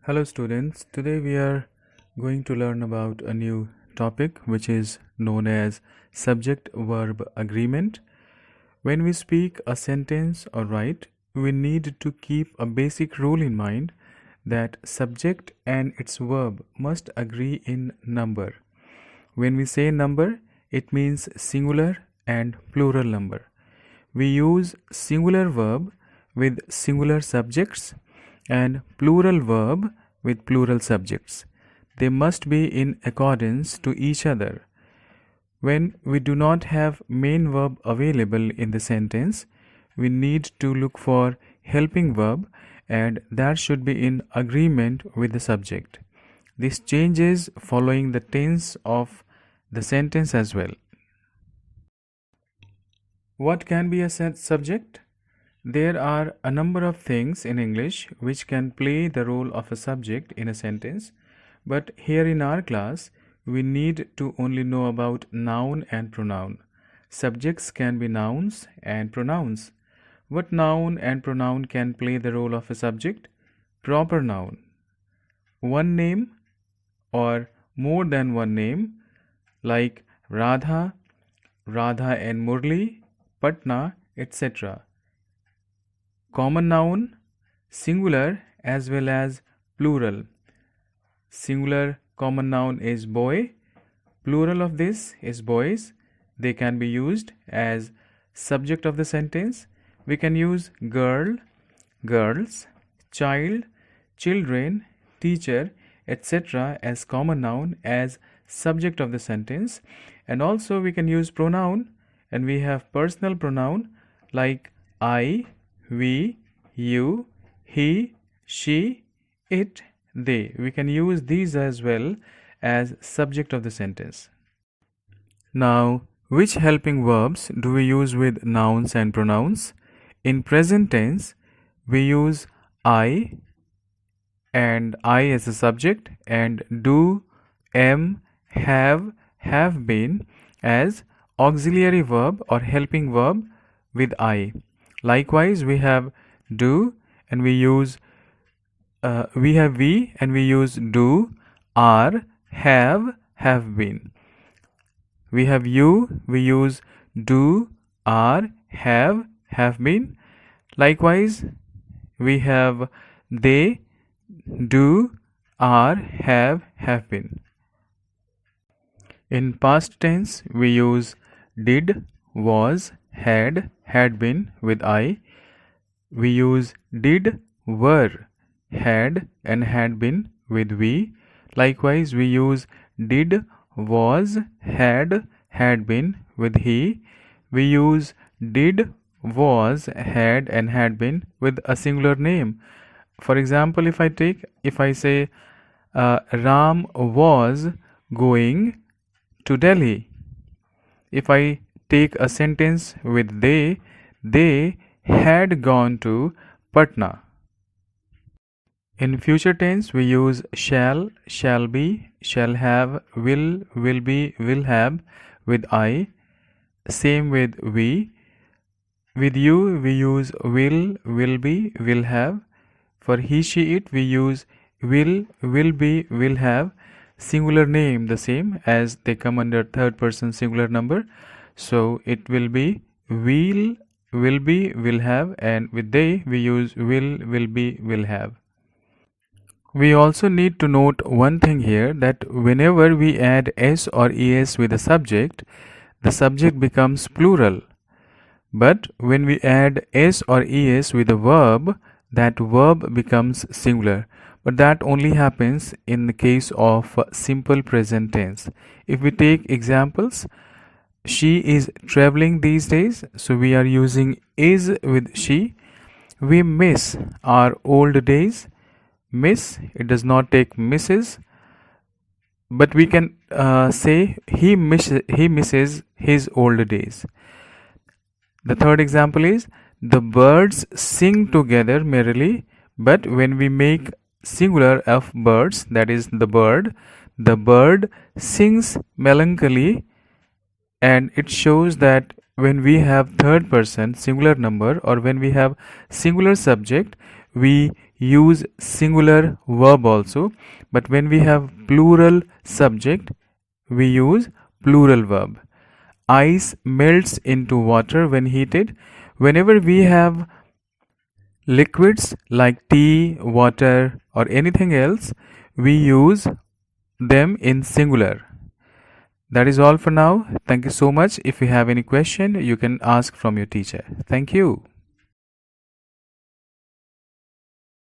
Hello students, today we are going to learn about a new topic which is known as subject-verb agreement. When we speak a sentence or write, we need to keep a basic rule in mind that subject and its verb must agree in number. When we say number, it means singular and plural number. We use singular verb with singular subjects and plural verb with plural subjects. They must be in accordance to each other. When we do not have main verb available in the sentence, we need to look for helping verb, and that should be in agreement with the subject. This changes following the tense of the sentence as well. What can be a subject? There are a number of things in English which can play the role of a subject in a sentence, but here in our class, we need to only know about noun and pronoun. Subjects can be nouns and pronouns. What noun and pronoun can play the role of a subject? Proper noun. One name or more than one name, like Radha, Radha and Murli, Patna, etc. Common noun, singular as well as plural. Singular common noun is boy. Plural of this is boys. They can be used as subject of the sentence. We can use girl, girls, child, children, teacher, etc. as common noun as subject of the sentence. And also we can use pronoun, and we have personal pronoun like I, we, you, he, she, it, they. We can use these as well as subject of the sentence. Now, which helping verbs do we use with nouns and pronouns? In present tense, we use I and I as a subject, and do, am, have been as auxiliary verb or helping verb with I. Likewise, we have do and we use we have we and we use do, are, have been. We have you, we use do, are, have been. Likewise, we have they, do, are, have been. In past tense, we use did, was, had been with I. We use did, were, had and had been with we. Likewise, we use did, was, had been with he. We use did, was, had and had been with a singular name. For example, if I say Ram was going to Delhi. If I take a sentence with they had gone to Patna. In future tense, we use shall be, shall have, will be, will have with I. Same with we. With you, we use will be, will have. For he, she, it, we use will be, will have. Singular name the same as they come under third person singular number. So it will be will be, will have, and with they we use will be, will have. We also need to note one thing here, that whenever we add s or es with a subject, the subject becomes plural. But when we add s or es with a verb, that verb becomes singular. But that only happens in the case of simple present tense. If we take examples, she is traveling these days, so we are using is with she. We miss our old days. Miss, it does not take Mrs. But we can say he misses his old days. The third example is the birds sing together merrily, but when we make singular of birds, that is the bird sings melancholy, and it shows that when we have third person singular number or when we have singular subject, we use singular verb also, but when we have plural subject, we use plural verb. Ice melts into water when heated. Whenever we have liquids like tea, water, or anything else, we use them in singular. That is all for now. Thank you so much. If you have any question, you can ask from your teacher. Thank you.